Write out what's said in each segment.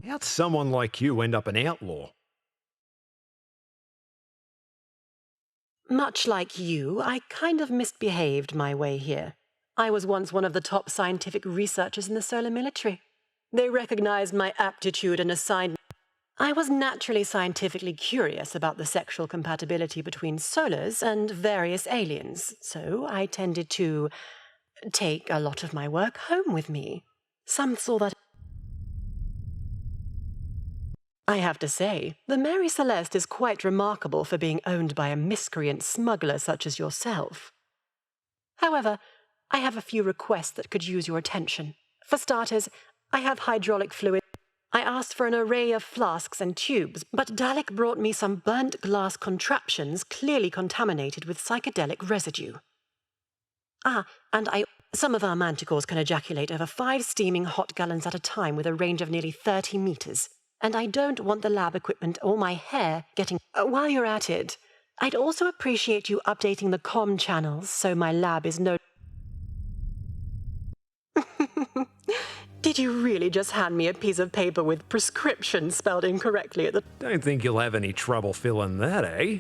How'd someone like you end up an outlaw? Much like you, I kind of misbehaved my way here. I was once one of the top scientific researchers in the solar military. They recognized my aptitude and assigned. I was naturally scientifically curious about the sexual compatibility between solars and various aliens, so I tended to take a lot of my work home with me. Some saw that. I have to say, the Mary Celeste is quite remarkable for being owned by a miscreant smuggler such as yourself. However, I have a few requests that could use your attention. For starters, I have hydraulic fluid. I asked for an array of flasks and tubes, but Dalek brought me some burnt glass contraptions clearly contaminated with psychedelic residue. Some of our manticores can ejaculate over 5 steaming hot gallons at a time with a range of nearly 30 meters. And I don't want the lab equipment or my hair getting. While you're at it, I'd also appreciate you updating the comm channels so my lab is no. Did you really just hand me a piece of paper with prescription spelled incorrectly at the. Don't think you'll have any trouble filling that, eh?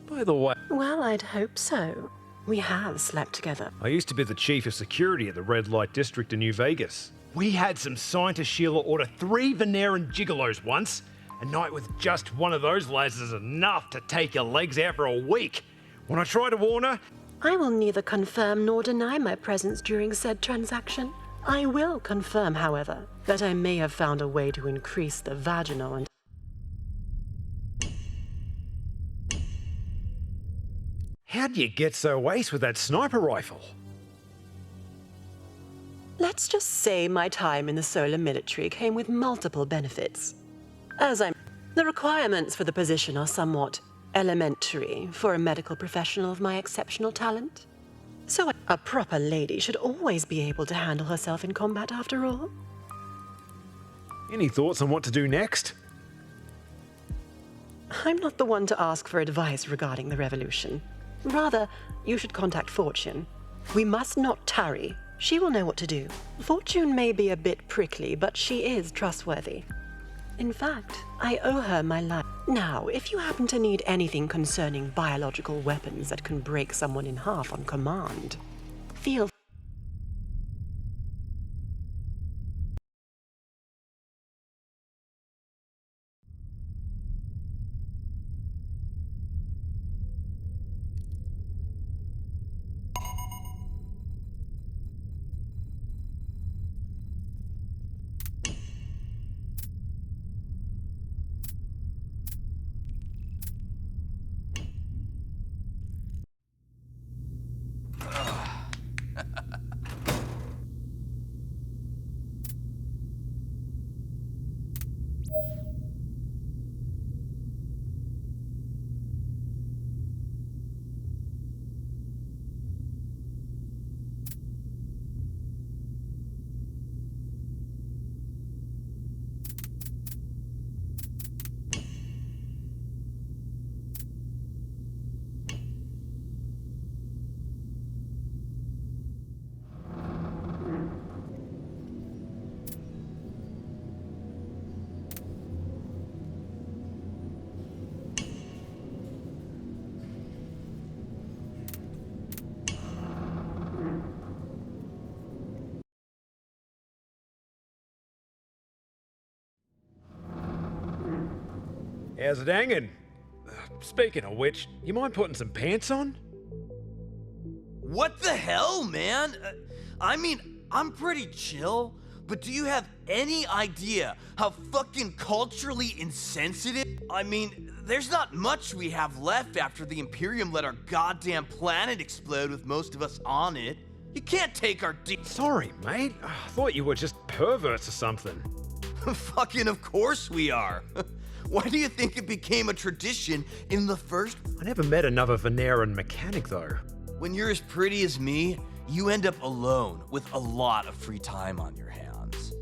By the way, Well, I'd hope so. We have slept together. I used to be the chief of security at the Red Light District in New Vegas. We had some scientist Sheila order 3 Veneran gigolos once. A night with just one of those lads is enough to take your legs out for a week. When I tried to warn her, I will neither confirm nor deny my presence during said transaction. I will confirm, however, that I may have found a way to increase the vaginal and. how'd you get so ace with that sniper rifle? Let's just say my time in the solar military came with multiple benefits. The requirements for the position are somewhat elementary for a medical professional of my exceptional talent. So a proper lady should always be able to handle herself in combat after all. Any thoughts on what to do next? I'm not the one to ask for advice regarding the revolution. Rather, you should contact Fortune. We must not tarry. She will know what to do. Fortune may be a bit prickly, but she is trustworthy. In fact, I owe her my life. Now, if you happen to need anything concerning biological weapons that can break someone in half on command, feel. How's it hanging? Speaking of which, you mind putting some pants on? What the hell, man? I'm pretty chill, but do you have any idea how fucking culturally insensitive? There's not much we have left after the Imperium let our goddamn planet explode with most of us on it. You can't take our Sorry, mate. I thought you were just perverts or something. Fucking of course we are. Why do you think it became a tradition in the first? I never met another Veneran mechanic, though. When you're as pretty as me, you end up alone with a lot of free time on your hands.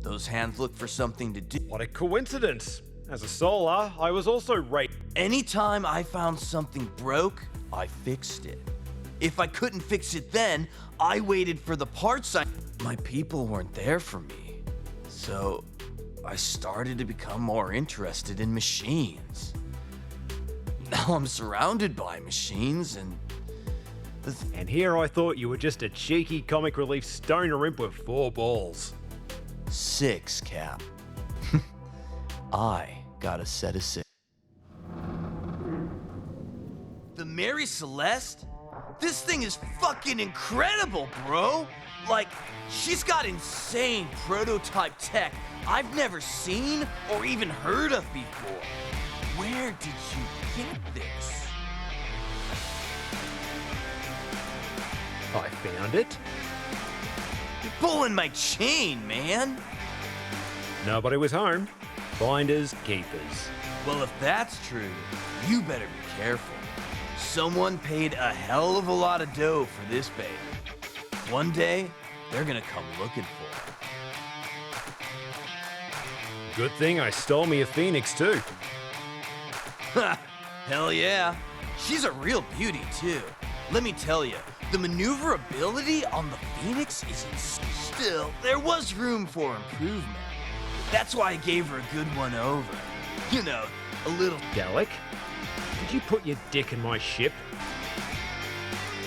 Those hands look for something to do. What a coincidence. As a solar, I was also raped. Anytime I found something broke, I fixed it. If I couldn't fix it then, I waited for the parts. My people weren't there for me. So I started to become more interested in machines. Now I'm surrounded by machines and... And here I thought you were just a cheeky comic relief stoner imp with 4 balls. 6, Cap. I got a set of 6. The Mary Celeste? This thing is fucking incredible, bro! Like, she's got insane prototype tech I've never seen or even heard of before. Where did you get this? I found it. You're pulling my chain, man. Nobody was home. Finders, keepers. Well, if that's true, you better be careful. Someone paid a hell of a lot of dough for this baby. One day, they're gonna come looking for it. Good thing I stole me a phoenix too. Ha! Hell yeah. She's a real beauty too. Let me tell you, the maneuverability on the Phoenix is still, there was room for improvement. That's why I gave her a good one over. You know, a little... Gallic, did you put your dick in my ship?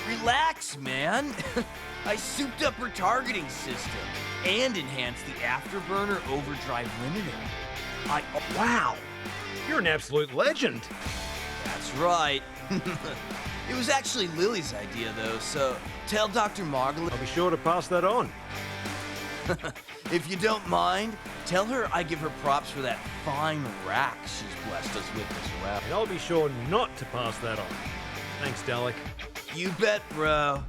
Relax, man. I souped up her targeting system and enhanced the afterburner overdrive limiter. Wow, you're an absolute legend. That's right. It was actually Lily's idea, though, so tell Dr. Margaret... I'll be sure to pass that on. If you don't mind, tell her I give her props for that fine rack she's blessed us with as well. And I'll be sure not to pass that on. Thanks, Dalek. You bet, bro.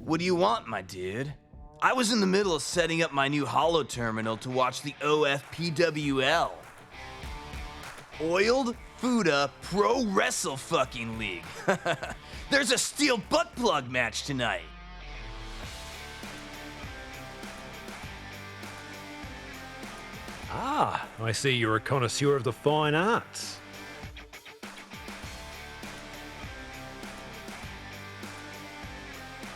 What do you want, my dude? I was in the middle of setting up my new holo terminal to watch the OFPWL. Oiled Fuda Pro Wrestle fucking League. There's a steel butt plug match tonight. Ah, I see you're a connoisseur of the fine arts.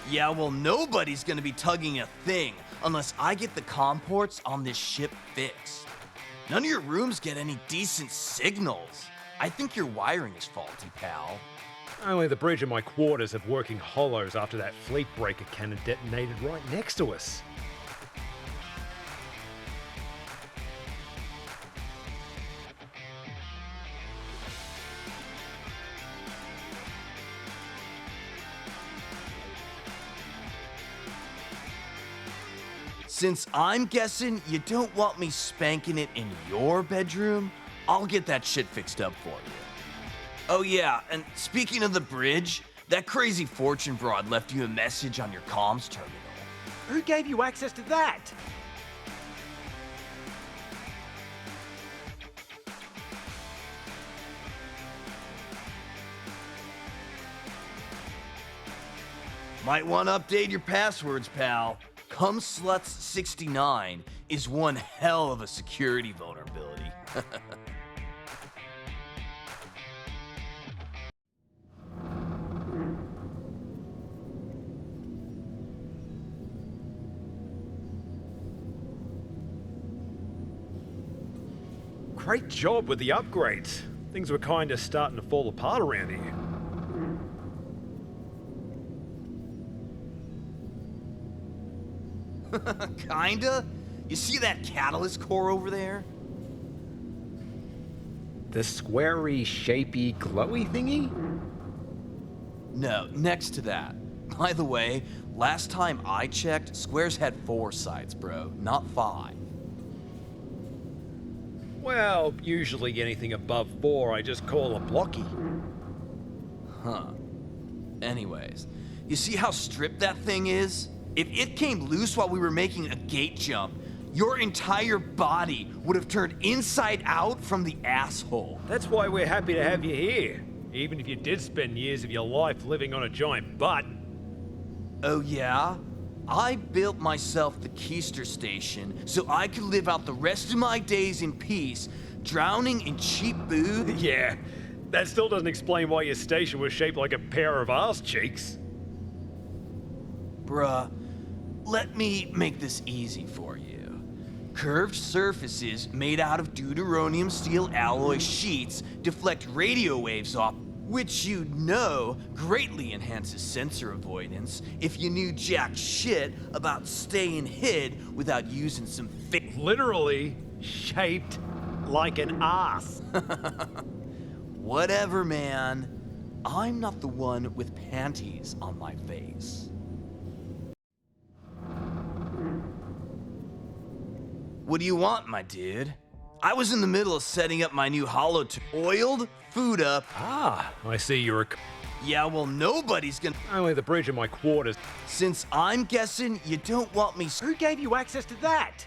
Yeah, well, nobody's gonna be tugging a thing unless I get the COM ports on this ship fixed. None of your rooms get any decent signals. I think your wiring is faulty, pal. Only the bridge and my quarters have working hollows after that fleet breaker cannon detonated right next to us. Since I'm guessing you don't want me spanking it in your bedroom, I'll get that shit fixed up for you. Oh yeah, and speaking of the bridge, that crazy fortune broad left you a message on your comms terminal. Who gave you access to that? Might want to update your passwords, pal. CumSluts69 is one hell of a security vulnerability. Great job with the upgrades. Things were kinda starting to fall apart around here. Kinda? You see that catalyst core over there? The squarey, shapey, glowy thingy? No, next to that. By the way, last time I checked, squares had 4 sides, bro, not 5. Well, usually anything above 4 I just call a blocky. Huh. Anyways, you see how stripped that thing is? If it came loose while we were making a gate jump, your entire body would have turned inside out from the asshole. That's why we're happy to have you here, even if you did spend years of your life living on a giant butt. Oh yeah? I built myself the Keister Station so I could live out the rest of my days in peace, drowning in cheap booze. Yeah, that still doesn't explain why your station was shaped like a pair of arse cheeks. Bruh, let me make this easy for you. Curved surfaces made out of deuteronium steel alloy sheets deflect radio waves off, which you know greatly enhances sensor avoidance if you knew jack shit about staying hid without using some Literally shaped like an ass. Whatever, man. I'm not the one with panties on my face. What do you want, my dude? I was in the middle of setting up my new oiled food up. Ah, I see you're a... Yeah, well, nobody's gonna... Only the bridge of my quarters. Since I'm guessing you don't want me... Who gave you access to that?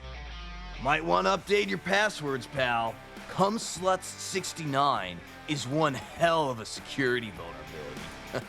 Might want to update your passwords, pal. Cumsluts69 is one hell of a security vulnerability.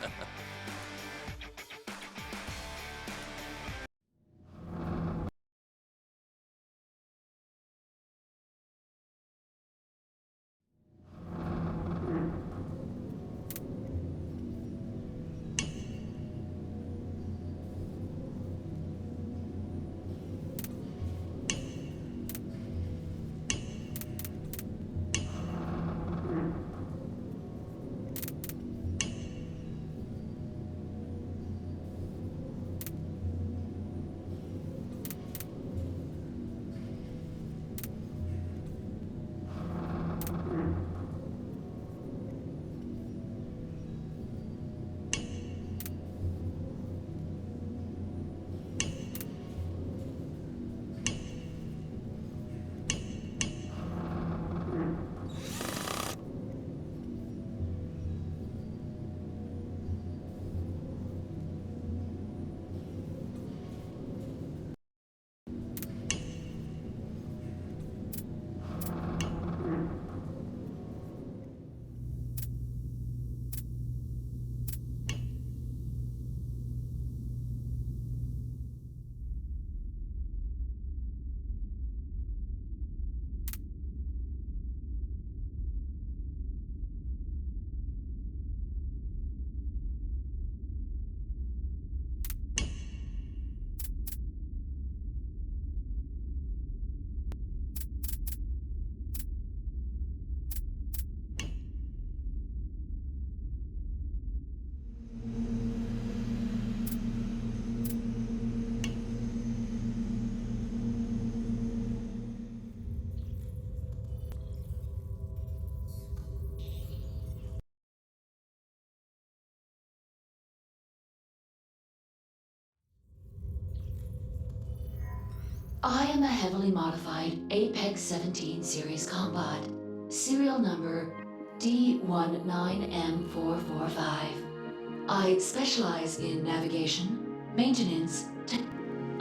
I am a heavily modified Apex 17 series combat, serial number D19M445. I specialize in navigation, maintenance,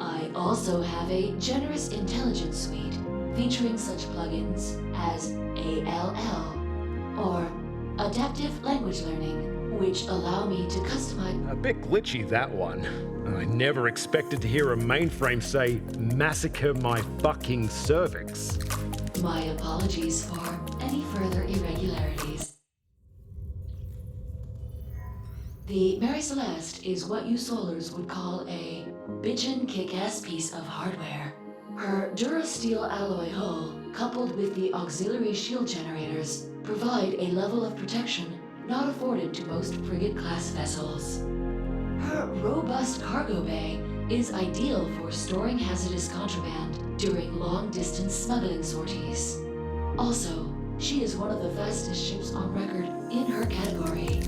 I also have a generous intelligence suite featuring such plugins as ALL, or Adaptive Language Learning, which allow me to customize... A bit glitchy, that one. I never expected to hear a mainframe say, massacre my fucking cervix. My apologies for any further irregularities. The Mary Celeste is what you Solars would call a bitchin' kick-ass piece of hardware. Her Durasteel alloy hull, coupled with the auxiliary shield generators, provide a level of protection not afforded to most frigate-class vessels. Her robust cargo bay is ideal for storing hazardous contraband during long-distance smuggling sorties. Also, she is one of the fastest ships on record in her category.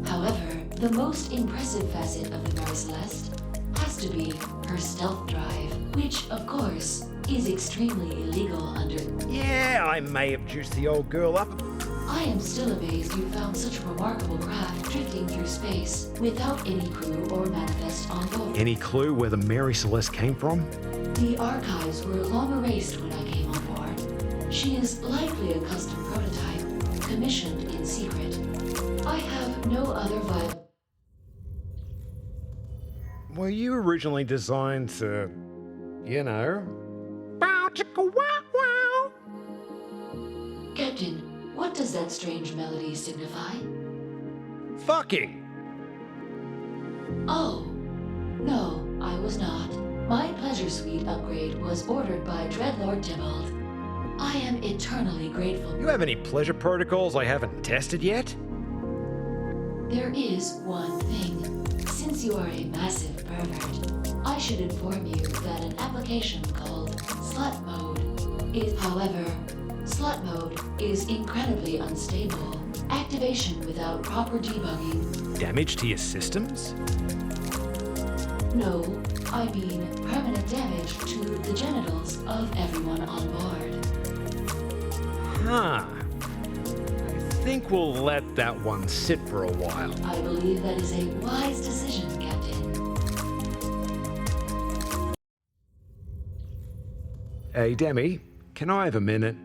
However, the most impressive facet of the Mary Celeste has to be her stealth drive, which, of course, is extremely illegal under... Yeah, I may have juiced the old girl up. I am still amazed you found such a remarkable craft drifting through space without any crew or manifest on board. Any clue where the Mary Celeste came from? The archives were long erased when I came on board. She is likely a custom prototype, commissioned in secret. I have no other viable... Were you originally designed to, you know... Bow chicka wow wow! Captain, what does that strange melody signify? Fucking! Oh, no. was not. My pleasure suite upgrade was ordered by Dreadlord Tybalt. I am eternally grateful. You have any pleasure protocols I haven't tested yet? There is one thing. Since you are a massive pervert, I should inform you that an application called Slut Mode is, however, Slut Mode is incredibly unstable. Activation without proper debugging. Damage to your systems? No, I mean permanent damage to the genitals of everyone on board. Huh. I think we'll let that one sit for a while. I believe that is a wise decision, Captain. Hey, Demi, can I have a minute?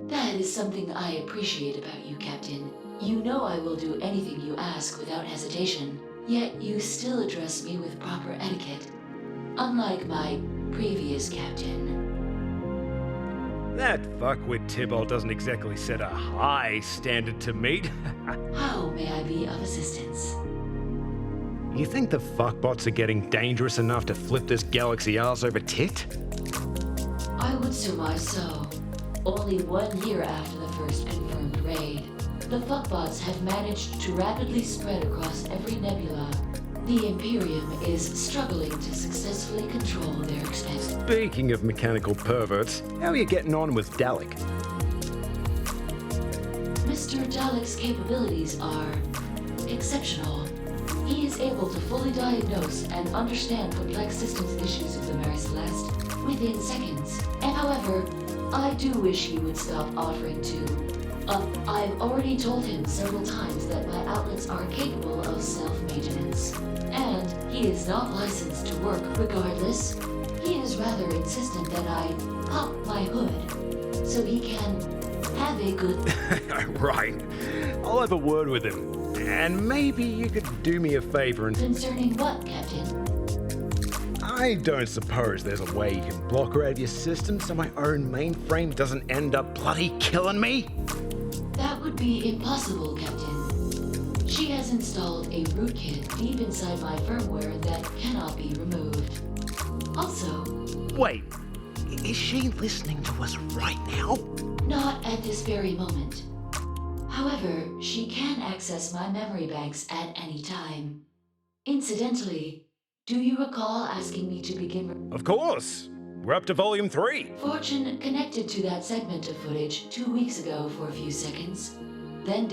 That is something I appreciate about you, Captain. You know I will do anything you ask without hesitation, yet you still address me with proper etiquette. Unlike my previous captain. That fuckwit Tybalt doesn't exactly set a high standard to meet. How may I be of assistance? You think the fuckbots are getting dangerous enough to flip this galaxy arse over tit? I would surmise so. Only 1 year after the first confirmed raid, the fuckbots have managed to rapidly spread across every nebula. The Imperium is struggling to successfully control their expanse. Speaking of mechanical perverts, how are you getting on with Dalek? Mr. Dalek's capabilities are exceptional. He is able to fully diagnose and understand complex systems issues of the Mary Celeste within seconds. And however, I do wish he would stop offering to. I've already told him several times that my outlets are capable of self-maintenance. And he is not licensed to work regardless. He is rather insistent that I pop my hood so he can have a good... Right. I'll have a word with him. And maybe you could do me a favor and... Concerning what, Captain? I don't suppose there's a way you can block her out of your system so my own mainframe doesn't end up bloody killing me? That would be impossible, Captain. She has installed a rootkit deep inside my firmware that cannot be removed. Also... Wait, is she listening to us right now? Not at this very moment. However, she can access my memory banks at any time. Incidentally, do you recall asking me to begin... Of course. We're up to volume 3. Fortune connected to that segment of footage 2 weeks ago for a few seconds. Then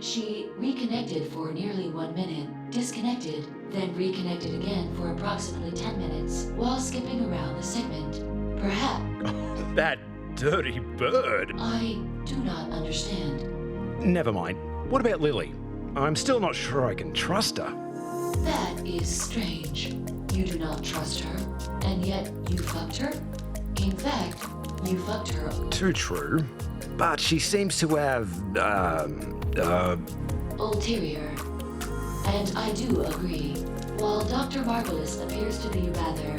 she reconnected for nearly 1 minute, disconnected, then reconnected again for approximately 10 minutes while skipping around the segment. Perhaps... That dirty bird. I do not understand. Never mind. What about Lily? I'm still not sure I can trust her. That is strange. You do not trust her, and yet you fucked her? In fact, you fucked her. Too true. But she seems to have, ulterior. And I do agree. While Dr. Marvelous appears to be rather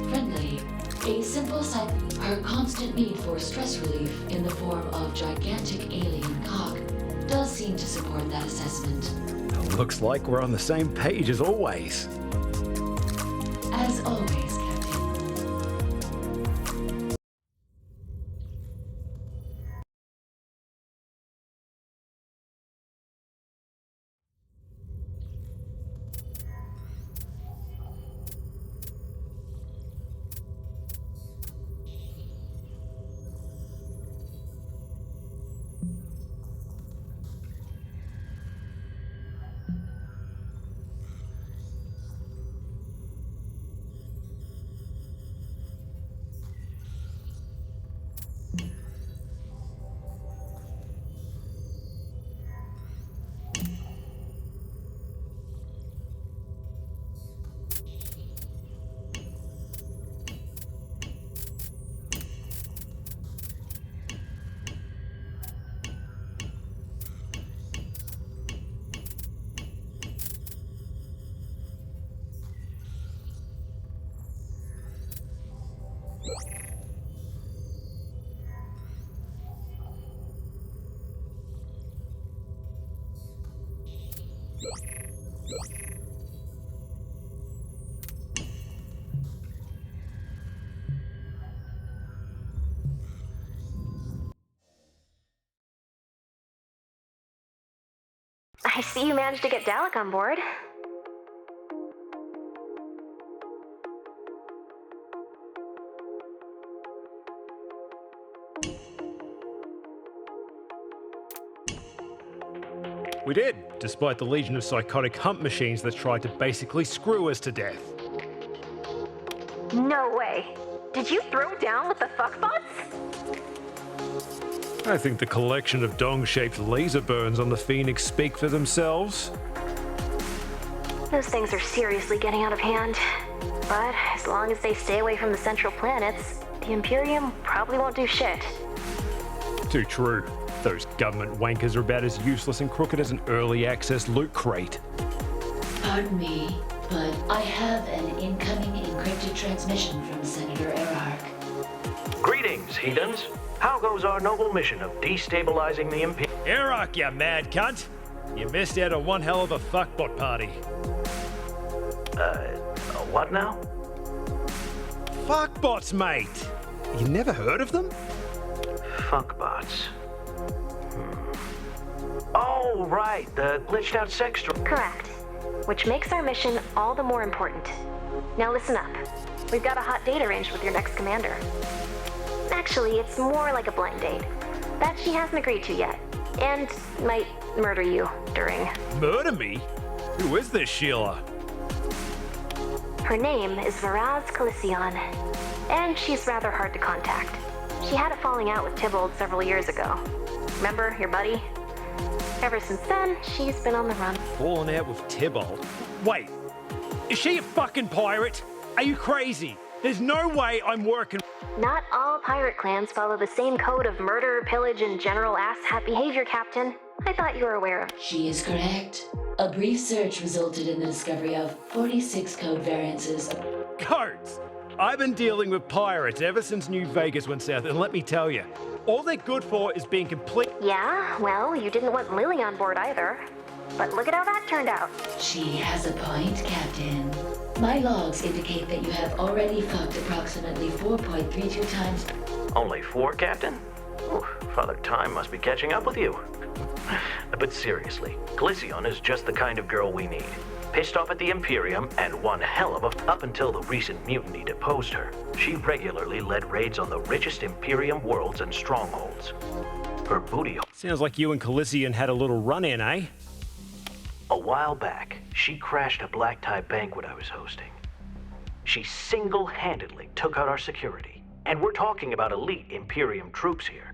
friendly, a simple sight, her constant need for stress relief in the form of gigantic alien cock does seem to support that assessment. Looks like we're on the same page as always. As always, Captain. I see you managed to get Dalek on board. We did, despite the legion of psychotic hump machines that tried to basically screw us to death. No way. Did you throw down with the fuckbots? I think the collection of dong-shaped laser burns on the Phoenix speak for themselves. Those things are seriously getting out of hand. But as long as they stay away from the central planets, the Imperium probably won't do shit. Too true. Those government wankers are about as useless and crooked as an early access loot crate. Pardon me, but I have an incoming encrypted transmission from Senator Erarch. Greetings, heathens. How goes our noble mission of destabilizing the Imperium? Iraq, you mad cunt! You missed out on one hell of a fuckbot party. What now? Fuckbots, mate! You never heard of them? Fuckbots. Oh, right, the glitched out sex droid. Correct. Which makes our mission all the more important. Now listen up. We've got a hot date arranged with your next commander. Actually, it's more like a blind date. That she hasn't agreed to yet. And might murder you during. Murder me? Who is this Sheila? Her name is Varaz Calision, and she's rather hard to contact. She had a falling out with Tybalt several years ago. Remember, your buddy? Ever since then, she's been on the run. Falling out with Tybalt? Wait, is she a fucking pirate? Are you crazy? There's no way I'm working. Not all pirate clans follow the same code of murder, pillage, and general asshat behavior, Captain. I thought you were aware of. She is correct. A brief search resulted in the discovery of 46 code variances. Codes! I've been dealing with pirates ever since New Vegas went south, and let me tell you, all they're good for is being complete. Yeah, well, you didn't want Lily on board either. But look at how that turned out. She has a point, Captain. My logs indicate that you have already fucked approximately 4.32 times. Only 4, Captain? Ooh, Father Time must be catching up with you. But seriously, Calision is just the kind of girl we need. Pissed off at the Imperium and one hell of a... Up until the recent mutiny deposed her, she regularly led raids on the richest Imperium worlds and strongholds. Her booty... Sounds like you and Calision had a little run-in, eh? A while back, she crashed a black tie banquet I was hosting. She single-handedly took out our security, and we're talking about elite Imperium troops here.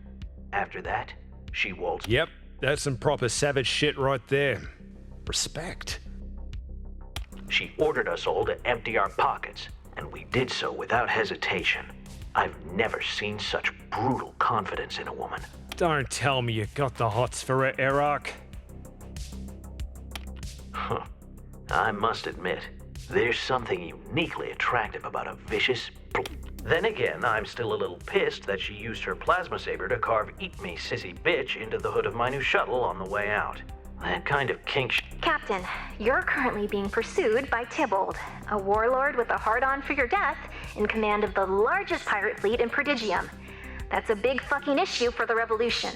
After that, she waltzed... Yep, that's some proper savage shit right there. Respect. She ordered us all to empty our pockets, and we did so without hesitation. I've never seen such brutal confidence in a woman. Don't tell me you got the hots for it, Iraq. Huh. I must admit, there's something uniquely attractive about a vicious... Then again, I'm still a little pissed that she used her plasma saber to carve "Eat Me, Sissy Bitch" into the hood of my new shuttle on the way out. That kind of kink... Captain, you're currently being pursued by Tybalt, a warlord with a hard-on for your death, in command of the largest pirate fleet in Prodigium. That's a big fucking issue for the Revolution.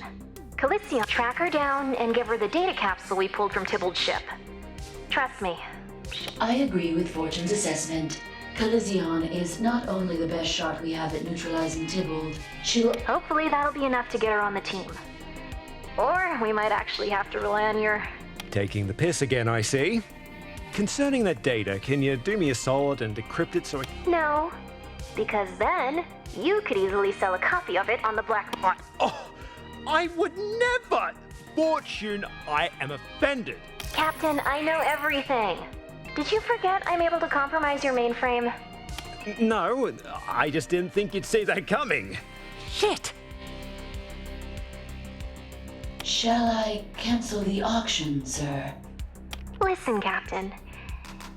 Calision, track her down and give her the data capsule we pulled from Tybalt's ship. Trust me. I agree with Fortune's assessment. Calision is not only the best shot we have at neutralizing Tybalt, she'll... Hopefully that'll be enough to get her on the team. Or we might actually have to rely on your... Taking the piss again, I see. Concerning that data, can you do me a solid and decrypt it so I... No, because then you could easily sell a copy of it on the black market. Oh, I would never! Fortune, I am offended. Captain, I know everything. Did you forget I'm able to compromise your mainframe? No, I just didn't think you'd see that coming. Shit! Shall I cancel the auction, sir? Listen, Captain.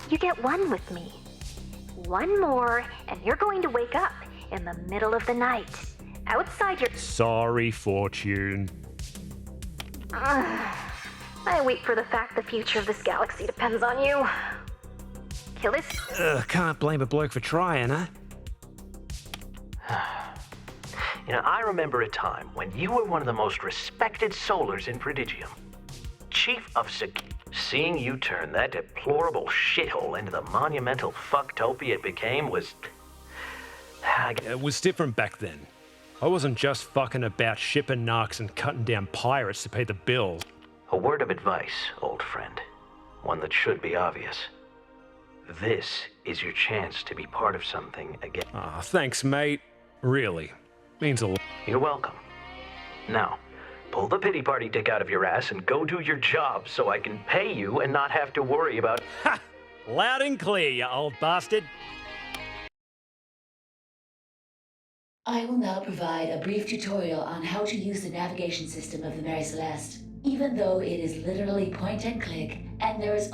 You get one with me. One more, and you're going to wake up in the middle of the night. Outside your... Sorry, Fortune. I weep for the fact the future of this galaxy depends on you. Kill this... Can't blame a bloke for trying, huh? You know, I remember a time when you were one of the most respected solars in Prodigium. Chief of Seeing you turn that deplorable shithole into the monumental fucktopia it became was... It was different back then. I wasn't just fucking about shipping narcs and cutting down pirates to pay the bills. A word of advice, old friend. One that should be obvious. This is your chance to be part of something again. Ah, thanks, mate. Really. Means a lot. You're welcome. Now, pull the pity party dick out of your ass and go do your job so I can pay you and not have to worry about... Ha! Loud and clear, you old bastard. I will now provide a brief tutorial on how to use the navigation system of the Mary Celeste. Even though it is literally point and click, and there is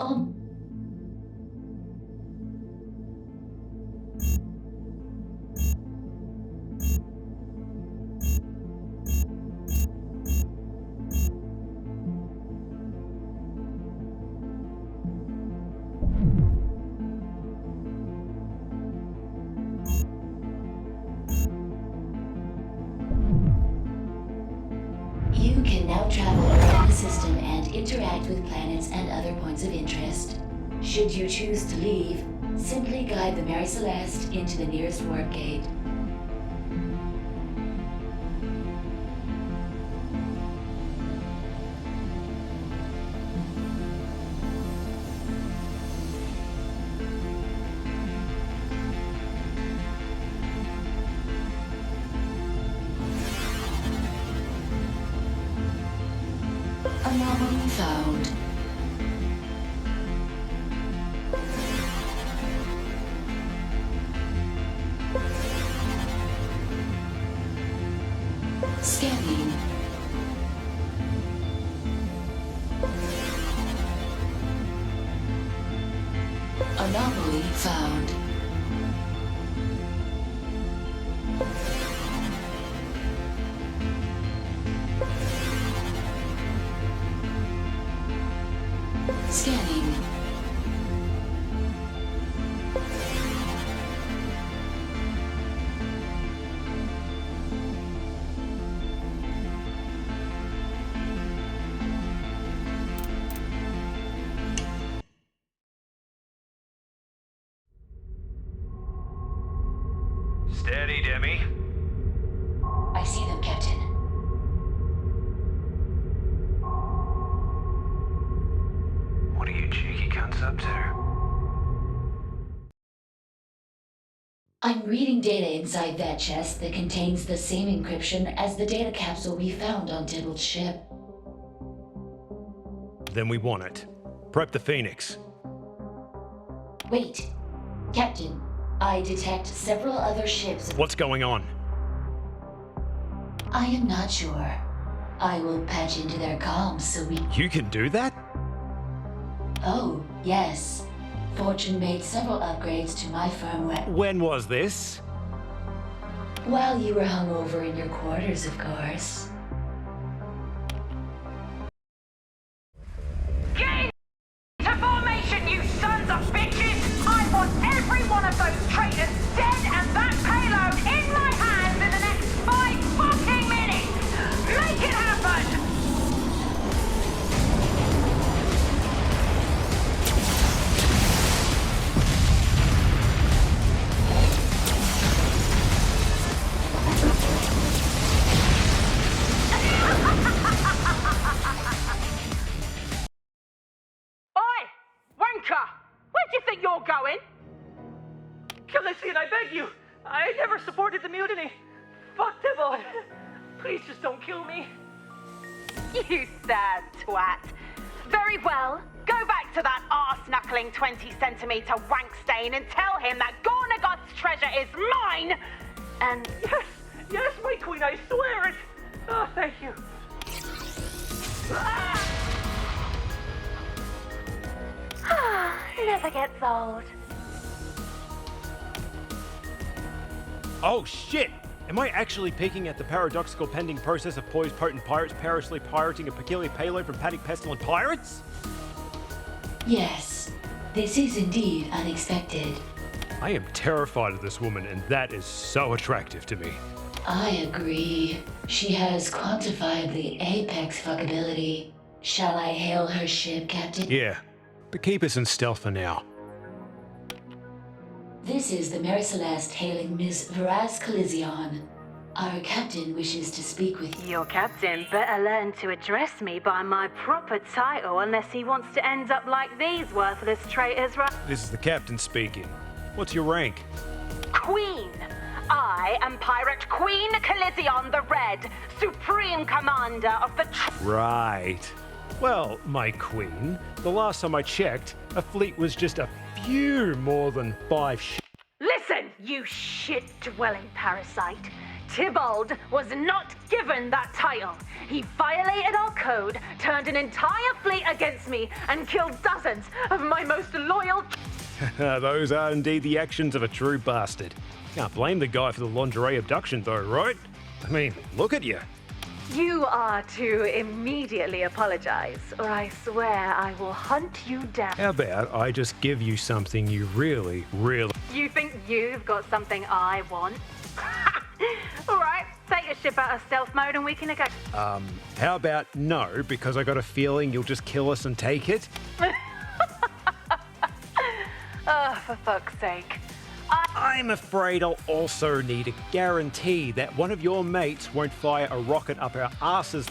You can now travel around the system and interact with planets and other points of interest. Should you choose to leave, simply guide the Mary Celeste into the nearest warp gate. Anomaly found. Scanning. Anomaly found. Scanning. Steady, Demi. I see them, Captain. What are you cheeky cunts up to? I'm reading data inside that chest that contains the same encryption as the data capsule we found on Tibble's ship. Then we want it. Prep the Phoenix. Wait, Captain, I detect several other ships. What's going on? I am not sure. I will patch into their comms so we... You can do that? Oh, yes. Fortune made several upgrades to my firmware. When was this? While you were hungover in your quarters, of course. Get into formation, you sons of bitches! I want every one of those traitors dead and that payload in my hands in the next 5 fucking minutes! Make it happen! Oi! Wanker! Where do you think you're going? Calician, I beg you. I never supported the mutiny. Fuck Tybalt. Please just don't kill me. You sad twat. Very well. Go back to that arse-knuckling 20-centimeter wank stain and tell him that Gornagoth's treasure is mine! And... Yes, my queen, I swear it. Oh, thank you. Never gets old. Oh shit! Am I actually peeking at the paradoxical pending process of poised potent pirates perilously pirating a peculiar payload from panic pestilent pirates? Yes, this is indeed unexpected. I am terrified of this woman, and that is so attractive to me. I agree. She has quantifiably apex fuckability. Shall I hail her ship, Captain? Yeah, but keep us in stealth for now. This is the Mary Celeste hailing Miss Veraz Colizion. Our captain wishes to speak with you. Your captain better learn to address me by my proper title unless he wants to end up like these worthless traitors, right? This is the captain speaking. What's your rank? Queen! I am Pirate Queen Colizion the Red, Supreme Commander of the... Right. Well, my queen, the last time I checked, a fleet was just a few more than 5 Listen, you shit-dwelling parasite. Tybalt was not given that title. He violated our code, turned an entire fleet against me, and killed dozens of my most loyal... Those are indeed the actions of a true bastard. Can't blame the guy for the lingerie abduction though, right? I mean, look at you. You are to immediately apologize, or I swear I will hunt you down. How about I just give you something you really... You think you've got something I want? Alright, take your ship out of stealth mode and we can go. How about no, because I got a feeling you'll just kill us and take it? Oh, for fuck's sake. I'm afraid I'll also need a guarantee that one of your mates won't fire a rocket up our asses.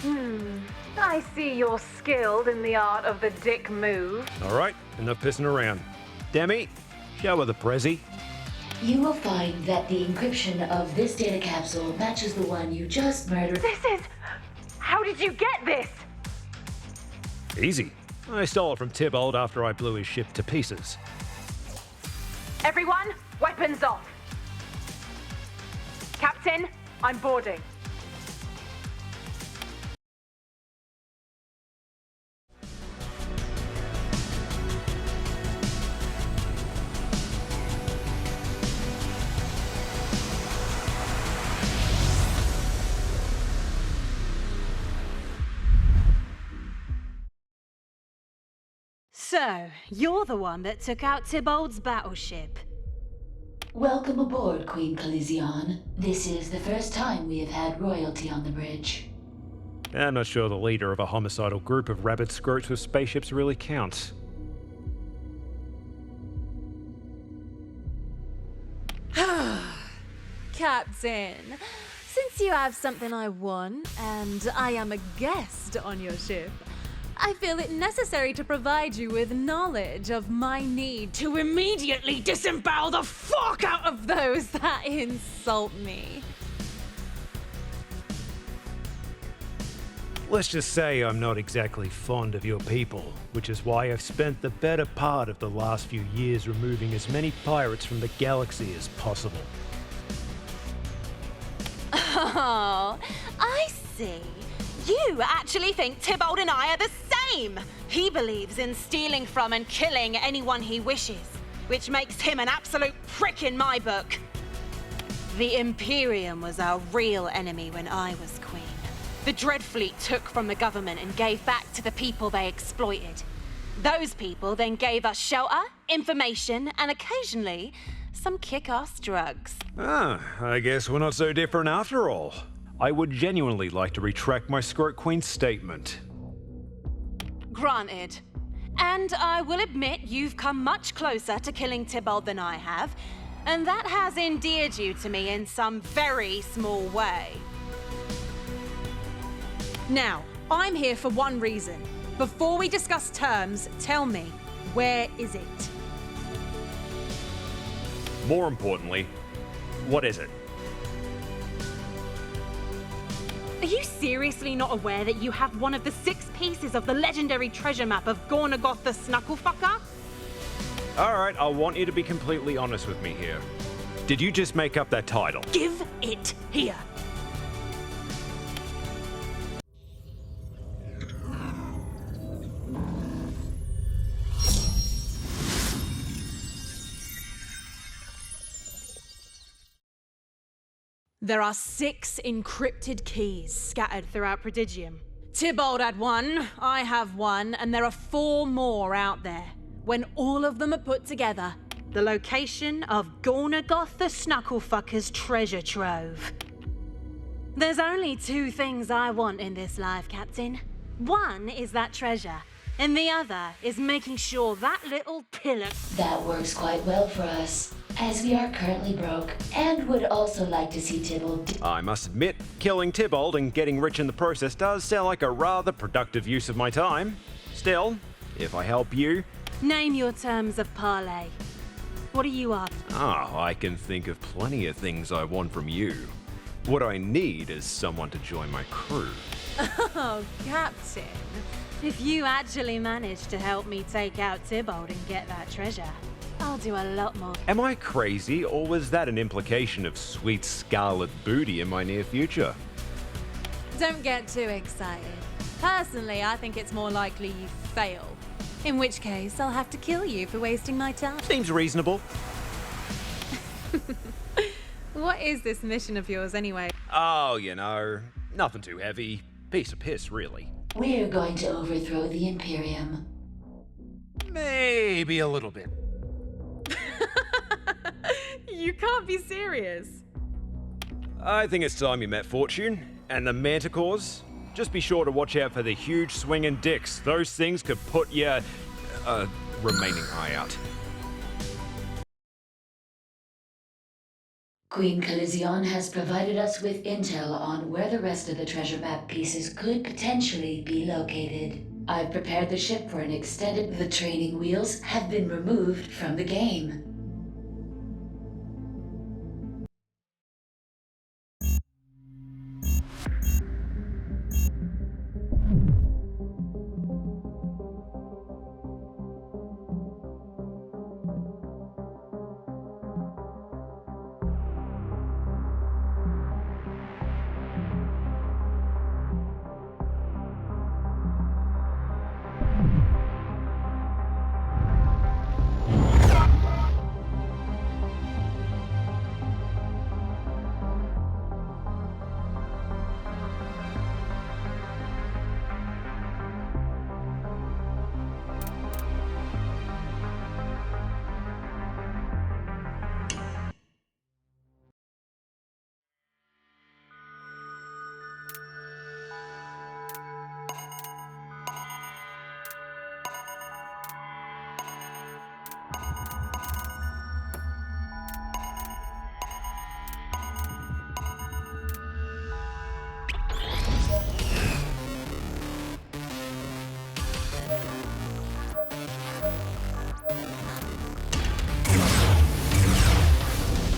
I see you're skilled in the art of the dick move. Alright, enough pissing around. Demi, show her the prezi. You will find that the encryption of this data capsule matches the one you just murdered. This is... How did you get this? Easy. I stole it from Tybalt after I blew his ship to pieces. Everyone, weapons off. Captain, I'm boarding. So, you're the one that took out Tybalt's battleship. Welcome aboard, Queen Colizion. This is the first time we have had royalty on the bridge. I'm not sure the leader of a homicidal group of rabid scroats with spaceships really counts. Captain, since you have something I want, and I am a guest on your ship, I feel it necessary to provide you with knowledge of my need to immediately disembowel the fuck out of those that insult me. Let's just say I'm not exactly fond of your people, which is why I've spent the better part of the last few years removing as many pirates from the galaxy as possible. Oh, I see. You actually think Tybalt and I are the same. He believes in stealing from and killing anyone he wishes, which makes him an absolute prick in my book. The Imperium was our real enemy when I was queen. The Dread Fleet took from the government and gave back to the people they exploited. Those people then gave us shelter, information, and occasionally some kick-ass drugs. I guess we're not so different after all. I would genuinely like to retract my Scroat Queen statement. Granted. And I will admit you've come much closer to killing Tybalt than I have, and that has endeared you to me in some very small way. Now, I'm here for one reason. Before we discuss terms, tell me, where is it? More importantly, what is it? Are you seriously not aware that you have one of the 6 pieces of the legendary treasure map of Gornagoth the Snucklefucker? Alright, I want you to be completely honest with me here. Did you just make up that title? Give it here. There are 6 encrypted keys scattered throughout Prodigium. Tybalt had 1, I have 1, and there are 4 more out there. When all of them are put together, the location of Gornagoth the Snucklefucker's treasure trove. There's only 2 things I want in this life, Captain. One is that treasure, and the other is making sure that little pillar... That works quite well for us, as we are currently broke and would also like to see Tybalt. I must admit, killing Tybalt and getting rich in the process does sound like a rather productive use of my time. Still, if I help you... Name your terms of parley. What are you after? I can think of plenty of things I want from you. What I need is someone to join my crew. Oh, Captain. If you actually manage to help me take out Tybalt and get that treasure, I'll do a lot more. Am I crazy, or was that an implication of sweet scarlet booty in my near future? Don't get too excited. Personally, I think it's more likely you fail. In which case, I'll have to kill you for wasting my time. Seems reasonable. What is this mission of yours anyway? Oh, you know, nothing too heavy. Piece of piss, really. We're going to overthrow the Imperium. Maybe a little bit. You can't be serious. I think it's time you met Fortune. And the Manticores. Just be sure to watch out for the huge swinging dicks. Those things could put your, remaining eye out. Queen Coliseon has provided us with intel on where the rest of the treasure map pieces could potentially be located. I've prepared the ship for an extended... The training wheels have been removed from the game.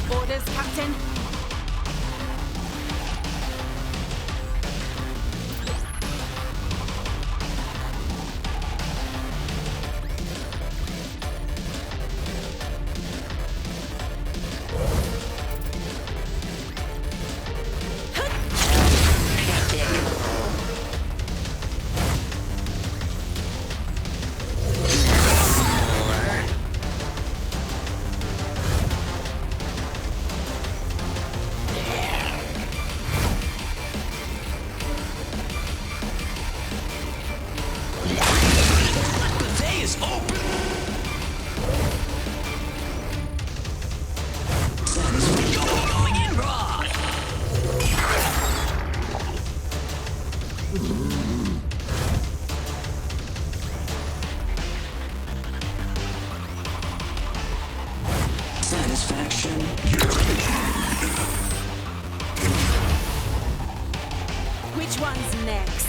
Orders, Captain. Which one's next?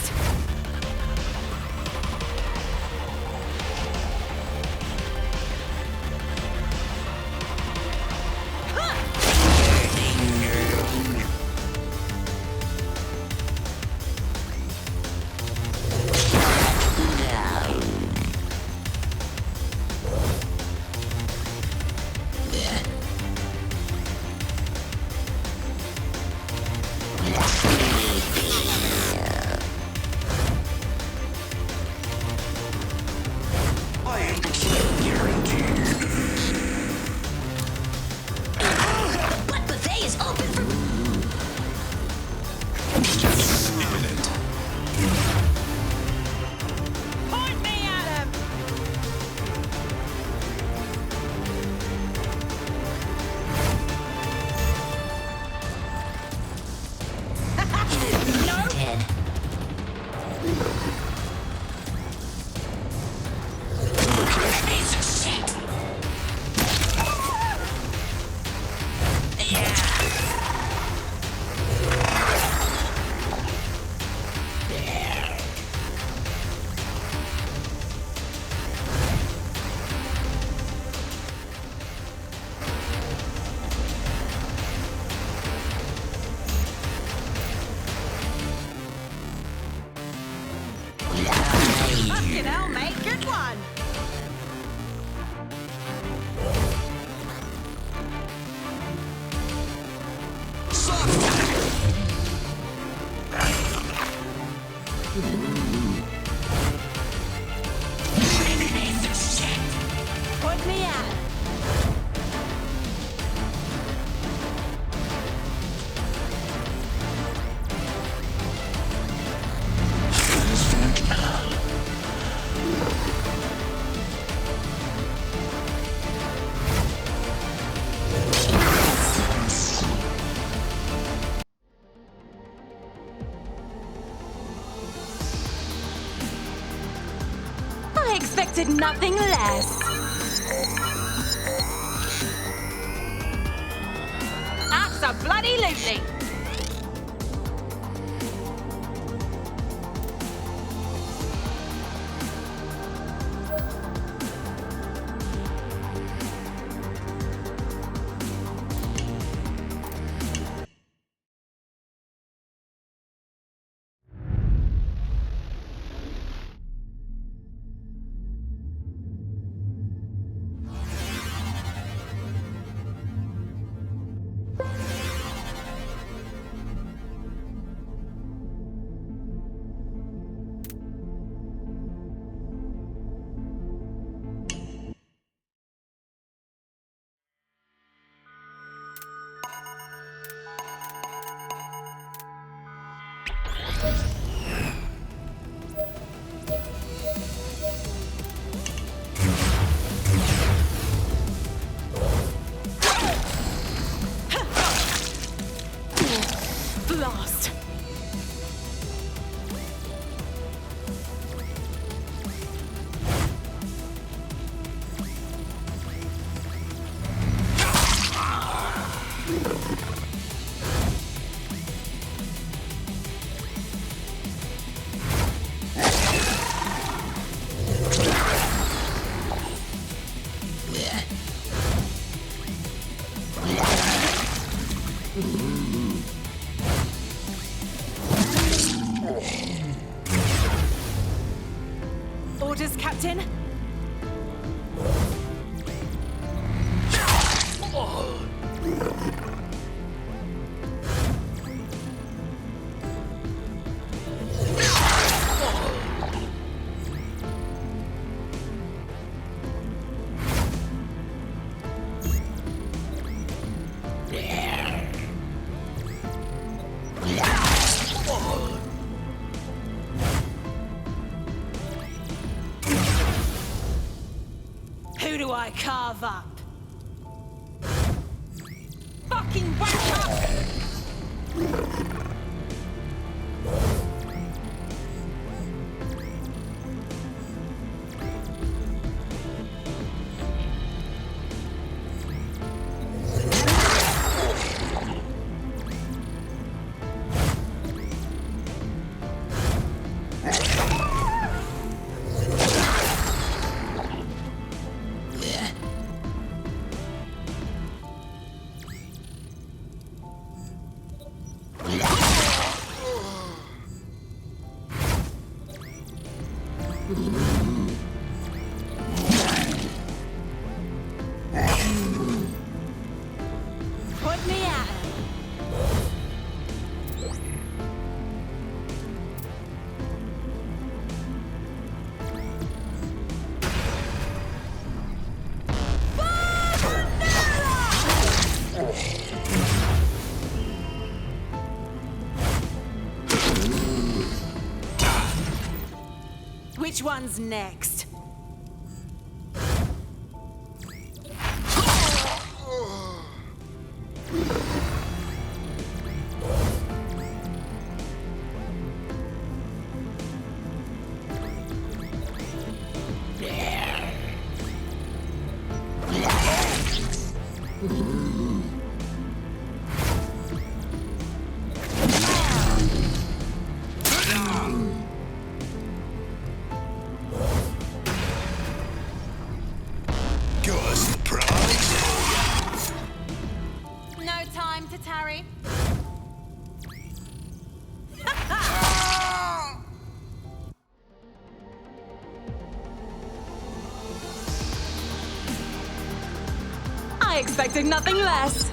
Fucking hell, mate. Good one. Put me out. I expected nothing less. Absolutely. Blast. Orders, Captain. Who do I carve up? Fucking wake up! Put me at him. Which one's next? I expected nothing less.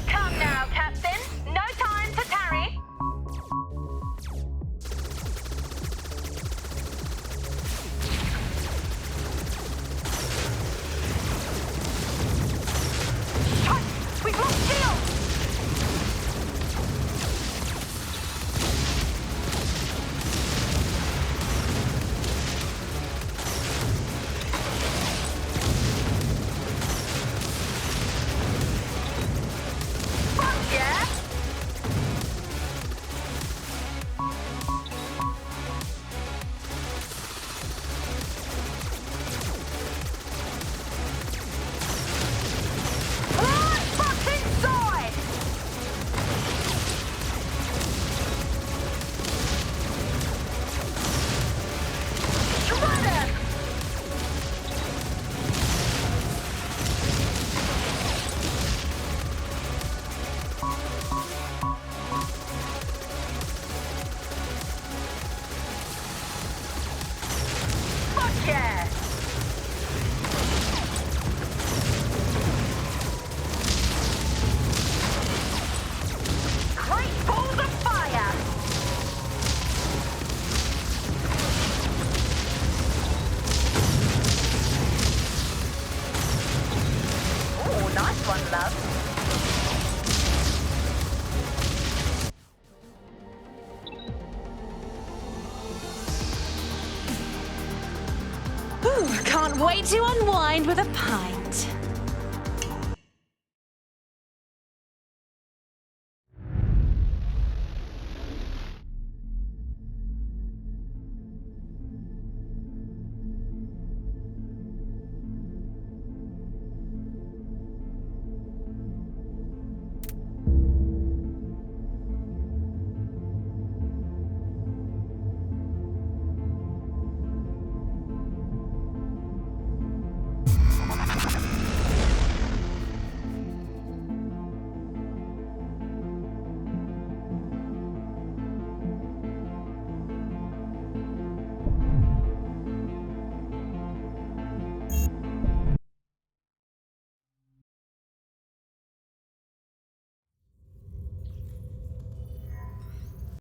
Come now, Captain. No time to tarry. Shite! We've lost shield! Fuck yeah! Fly fucking side! Shredder! Fuck yeah! Great balls of fire! Ooh, nice one, love. Ooh, can't wait to unwind with a pint.